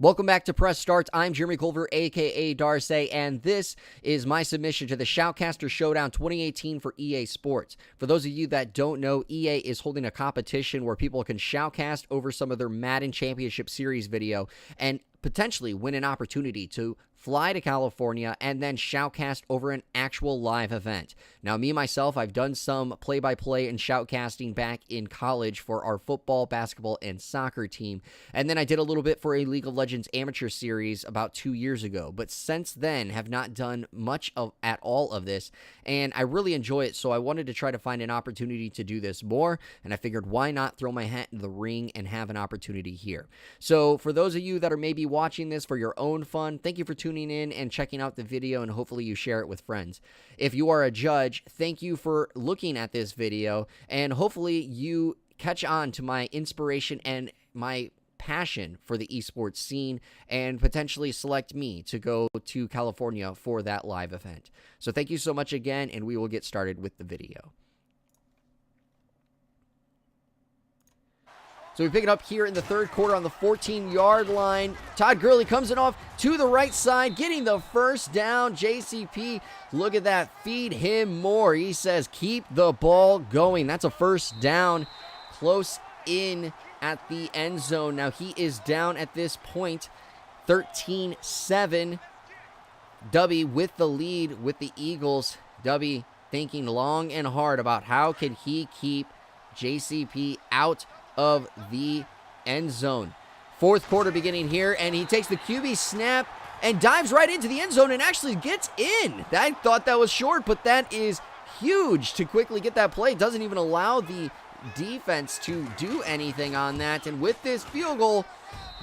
Welcome back to Press Starts. I'm Jeremy Culver, a.k.a. Darce, and this is my submission to the Shoutcaster Showdown 2018 for EA Sports. For those of you that don't know, EA is holding a competition where people can shoutcast over some of their Madden Championship Series video and potentially win an opportunity to fly to California and then shoutcast over an actual live event. Now, me, myself, I've done some play-by-play and shoutcasting back in college for our football, basketball, and soccer team. And then I did a little bit for a League of Legends amateur series about 2 years ago. But since then, have not done much at all of this. And I really enjoy it, so I wanted to try to find an opportunity to do this more. And I figured, why not throw my hat in the ring and have an opportunity here? So for those of you that are maybe watching this for your own fun, thank you for tuning in and checking out the video, and hopefully you share it with friends. If you are a judge, thank you for looking at this video, and hopefully you catch on to my inspiration and my passion for the esports scene and potentially select me to go to California for that live event. So thank you so much again, and we will get started with the video. So we pick it up here in the third quarter on the 14-yard line. Todd Gurley comes it off to the right side, getting the first down. JCP, look at that. Feed him more. He says, keep the ball going. That's a first down close in at the end zone. Now he is down at this point, 13-7. Dubby with the lead with the Eagles. Dubby thinking long and hard about how can he keep JCP out of the end zone. Fourth quarter beginning here, and he takes the QB snap and dives right into the end zone and actually gets in. I thought that was short, but that is huge to quickly get that play. Doesn't even allow the defense to do anything on that. And with this field goal,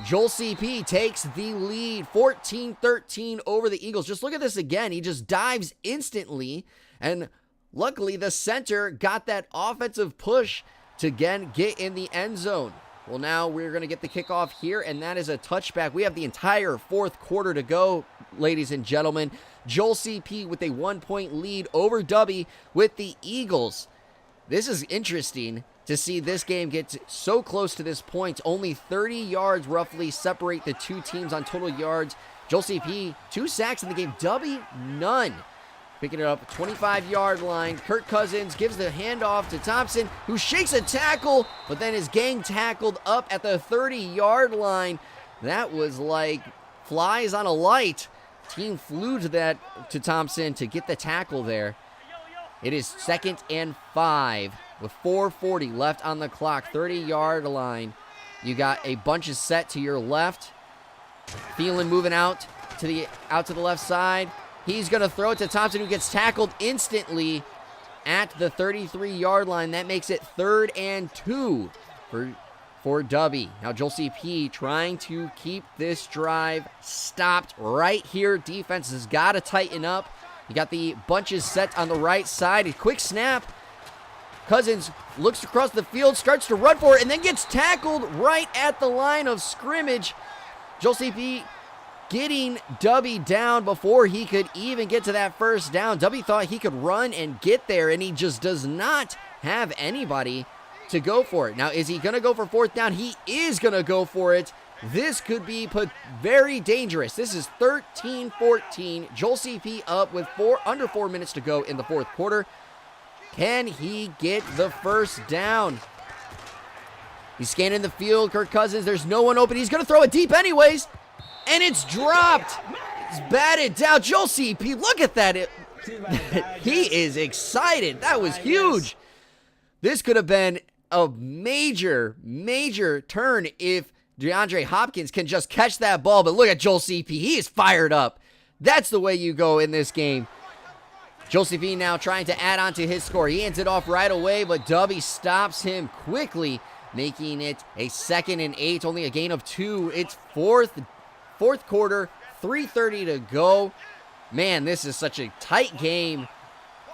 Joel CP takes the lead, 14-13 over the Eagles. Just look at this again. He just dives instantly, and luckily the center got that offensive push to again get in the end zone. Well, now we're going to get the kickoff here, and that is a touchback. We have the entire fourth quarter to go, ladies and gentlemen. Joel CP with a 1-point lead over Dubby with the Eagles. This is interesting to see this game get so close to this point. Only 30 yards roughly separate the two teams on total yards. Joel CP, 2 sacks in the game. Dubby, none. Picking it up, 25-yard line. Kirk Cousins gives the handoff to Thompson, who shakes a tackle, but then is gang tackled up at the 30-yard line. That was like flies on a light. Team flew to Thompson to get the tackle there. It is 2nd and 5 with 4:40 left on the clock, 30-yard line. You got a bunch of set to your left. Thielen moving out to the left side. He's going to throw it to Thompson, who gets tackled instantly at the 33-yard line. That makes it 3rd and 2 for Dubby. Now Joel CP trying to keep this drive stopped right here. Defense has got to tighten up. You got the bunches set on the right side. A quick snap. Cousins looks across the field, starts to run for it, and then gets tackled right at the line of scrimmage. Joel CP getting Dubby down before he could even get to that first down. Dubby thought he could run and get there, and he just does not have anybody to go for it. Now, is he going to go for 4th down? He is going to go for it. This could be very dangerous. This is 13-14. Joel CP up with under 4 minutes to go in the fourth quarter. Can he get the first down? He's scanning the field. Kirk Cousins, there's no one open. He's going to throw it deep anyways. And it's dropped. It's batted down. Joel CP, look at that. He is excited. That was huge. This could have been a major, major turn if DeAndre Hopkins can just catch that ball. But look at Joel CP. He is fired up. That's the way you go in this game. Joel CP now trying to add on to his score. He ends it off right away, but Dubby stops him quickly, making it a 2nd and 8. Only a gain of 2. It's fourth quarter, 3:30 to go. Man, this is such a tight game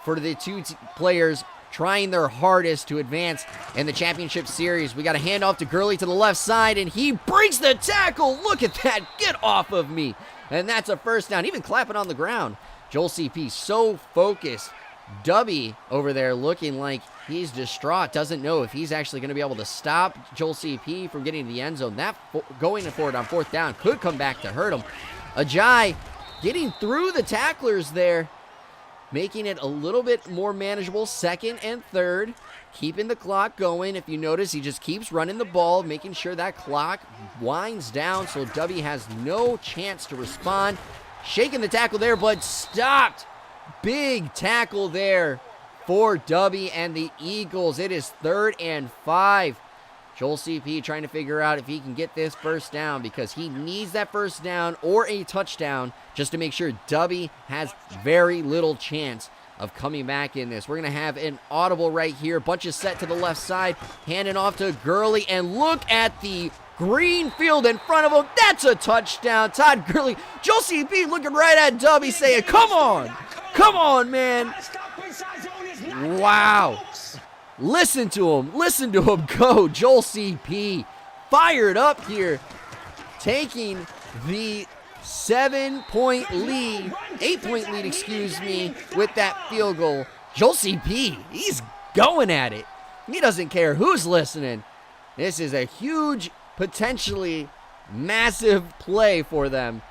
for the two players trying their hardest to advance in the championship series. We got a handoff to Gurley to the left side, and he breaks the tackle. Look at that. Get off of me. And that's a first down, even clapping on the ground. Joel CP so focused. Dubby over there looking like He's distraught, doesn't know if he's actually going to be able to stop Joel CP from getting to the end zone. That going for it on 4th down could come back to hurt him. Ajay getting through the tacklers there, making it a little bit more manageable. 2nd and 3rd, keeping the clock going. If you notice, he just keeps running the ball, making sure that clock winds down so W has no chance to respond. Shaking the tackle there, but stopped. Big tackle there for W and the Eagles. It is 3rd and 5. Joel CP trying to figure out if he can get this first down because he needs that first down or a touchdown just to make sure W has very little chance of coming back in this. We're going to have an audible right here. Bunches set to the left side. Handing off to Gurley. And look at the green field in front of him. That's a touchdown. Todd Gurley. Joel CP looking right at W saying, come on. Come on, man. Wow. Listen to him. Listen to him go. Joel CP fired up here. Taking the 7-point lead, 8-point lead, excuse me, with that field goal. Joel CP, he's going at it. He doesn't care who's listening. This is a huge, potentially massive play for them.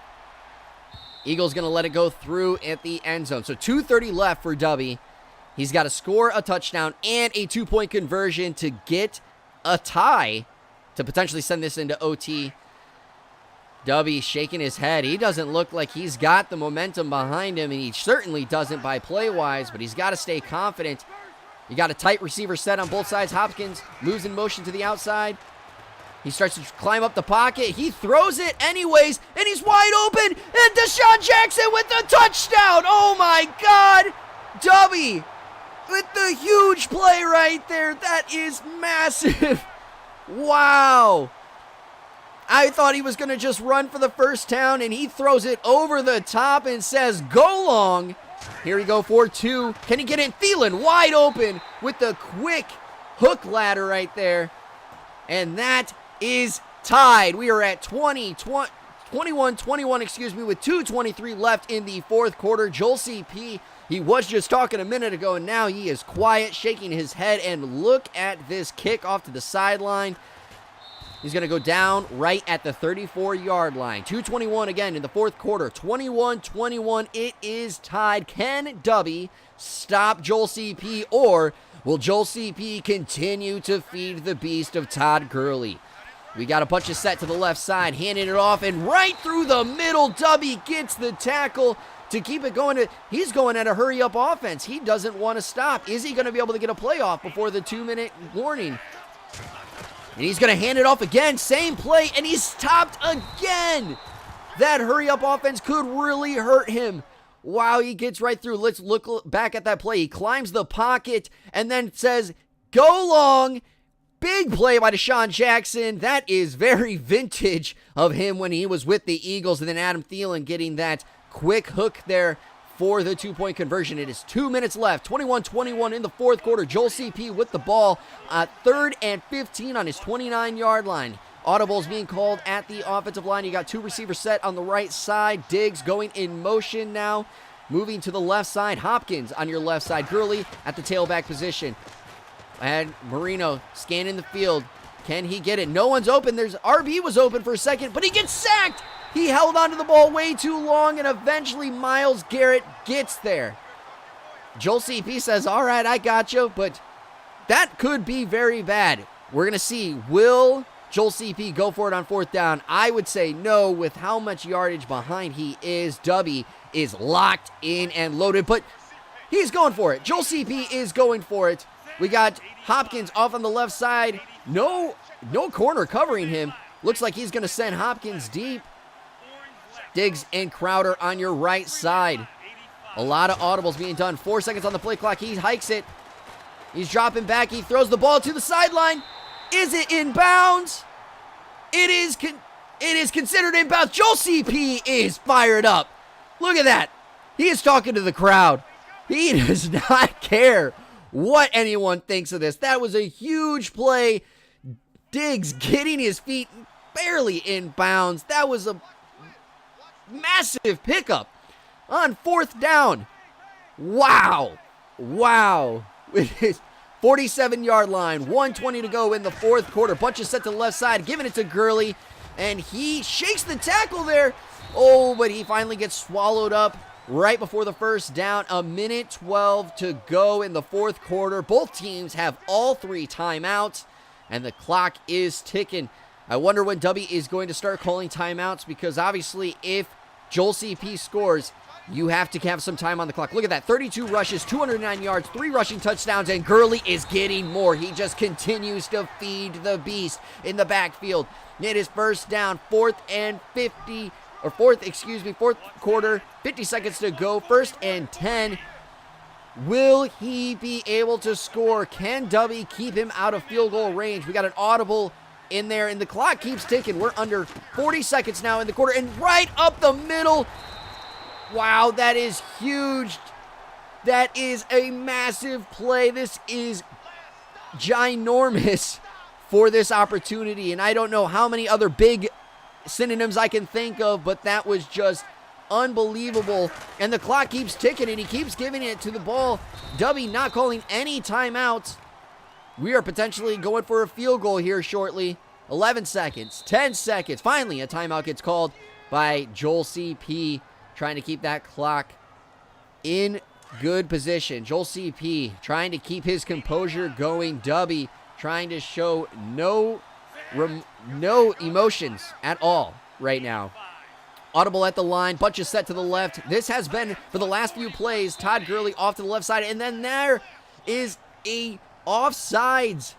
Eagles going to let it go through at the end zone. So 2:30 left for W. He's got to score a touchdown and a 2-point conversion to get a tie to potentially send this into OT. W shaking his head. He doesn't look like he's got the momentum behind him, and he certainly doesn't by play-wise, but he's got to stay confident. You got a tight receiver set on both sides. Hopkins moves in motion to the outside. He starts to climb up the pocket. He throws it anyways, and he's wide open, and Deshaun Jackson with the touchdown. Oh, my God. W with the huge play right there. That is massive. Wow. I thought he was going to just run for the first down, and he throws it over the top and says, go long. Here we go for 2. Can he get it? Thielen wide open with the quick hook ladder right there. And that is tied. We are at 21-21, excuse me, with 2:23 left in the 4th quarter. Joel CP, he was just talking a minute ago, and now he is quiet, shaking his head, and look at this kick off to the sideline. He's going to go down right at the 34-yard line. 2:21 again in the 4th quarter. 21-21. It is tied. Can W stop Joel CP, or will Joel CP continue to feed the beast of Todd Gurley? We got a bunch of set to the left side, handing it off, and right through the middle, W gets the tackle to keep it going. He's going at a hurry-up offense. He doesn't want to stop. Is he going to be able to get a playoff before the 2-minute warning? And he's going to hand it off again. Same play, and he's stopped again. That hurry-up offense could really hurt him. Wow, he gets right through. Let's look back at that play. He climbs the pocket and then says, go long. Big play by Deshaun Jackson. That is very vintage of him when he was with the Eagles. And then Adam Thielen getting that quick hook there for the 2-point conversion. It is 2 minutes left. 21-21 in the 4th quarter. Joel CP with the ball at 3rd and 15 on his 29-yard line. Audibles being called at the offensive line. You got 2 receivers set on the right side. Diggs going in motion now. Moving to the left side. Hopkins on your left side. Gurley at the tailback position. And Marino scanning the field. Can he get it? No one's open. RB was open for a second, but he gets sacked. He held onto the ball way too long, and eventually Myles Garrett gets there. Joel CP says, all right, I got you, but that could be very bad. We're going to see, will Joel CP go for it on 4th down? I would say no with how much yardage behind he is. W is locked in and loaded, but he's going for it. Joel CP is going for it. We got Hopkins off on the left side. No corner covering him. Looks like he's going to send Hopkins deep. Diggs and Crowder on your right side. A lot of audibles being done. 4 seconds on the play clock. He hikes it. He's dropping back. He throws the ball to the sideline. Is it in bounds? It is considered in bounds. Joel CP is fired up. Look at that. He is talking to the crowd. He does not care what anyone thinks of this. That was a huge play. Diggs getting his feet barely in bounds. That was a massive pickup on 4th down. Wow. It is 47-yard line, 1:20 to go in the fourth quarter. Bunch is set to the left side, giving it to Gurley, and he shakes the tackle there. Oh, but he finally gets swallowed up right before the first down. 1:12 to go in the fourth quarter. Both teams have all 3 timeouts, and the clock is ticking. I wonder when Dubby is going to start calling timeouts, because obviously if Joel CP scores, you have to have some time on the clock. Look at that, 32 rushes, 209 yards, 3 rushing touchdowns, and Gurley is getting more. He just continues to feed the beast in the backfield. It is first down, fourth quarter, 50 seconds to go, 1st and 10. Will he be able to score? Can Dubby keep him out of field goal range? We got an audible in there, and the clock keeps ticking. We're under 40 seconds now in the quarter, and right up the middle. Wow, that is huge. That is a massive play. This is ginormous for this opportunity, and I don't know how many other big synonyms I can think of, but that was just unbelievable. And the clock keeps ticking, and he keeps giving it to the ball. Dubby not calling any timeouts. We are potentially going for a field goal here shortly. 11 seconds, 10 seconds. Finally, a timeout gets called by Joel CP, trying to keep that clock in good position. Joel CP trying to keep his composure going. Dubby trying to show no emotions at all right now. Audible at the line. Bunch is set to the left. This has been, for the last few plays, Todd Gurley off to the left side. And then there is a offsides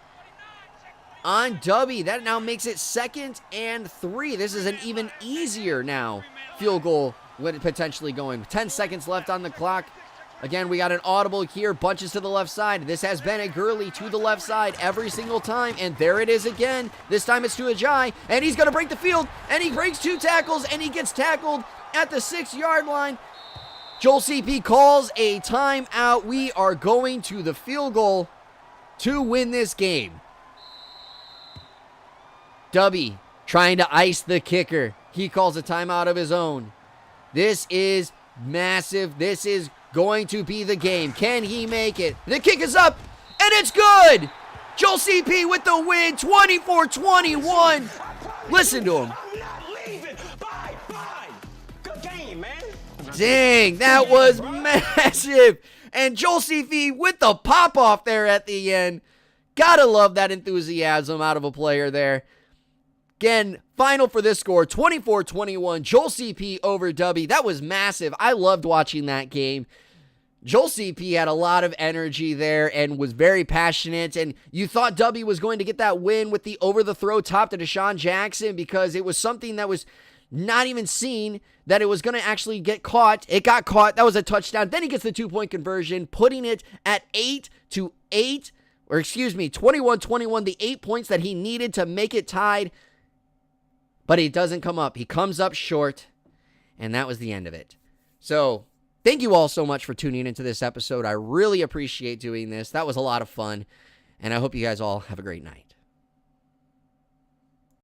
on Dubby. That now makes it 2nd and 3. This is an even easier now field goal with it potentially going. 10 seconds left on the clock. Again, we got an audible here. Bunches to the left side. This has been a Gurley to the left side every single time. And there it is again. This time it's to Ajay. And he's going to break the field. And he breaks 2 tackles. And he gets tackled at the 6-yard line. Joel CP calls a timeout. We are going to the field goal to win this game. Dubby trying to ice the kicker. He calls a timeout of his own. This is massive. This is going to be the game. Can he make it? The kick is up, and it's good. Joel CP with the win, 24-21. Listen to him. Good game, man. Dang, that was massive. And Joel CP with the pop-off there at the end. Gotta love that enthusiasm out of a player there. Again, final for this score, 24-21, Joel CP over Dubby. That was massive. I loved watching that game. Joel CP had a lot of energy there and was very passionate, and you thought Dubby was going to get that win with the over-the-throw top to Deshaun Jackson, because it was something that was not even seen, that it was going to actually get caught. It got caught. That was a touchdown. Then he gets the 2-point conversion, putting it at 21-21, the 8 points that he needed to make it tied. But he doesn't come up. He comes up short, and that was the end of it. So, thank you all so much for tuning into this episode. I really appreciate doing this. That was a lot of fun, and I hope you guys all have a great night.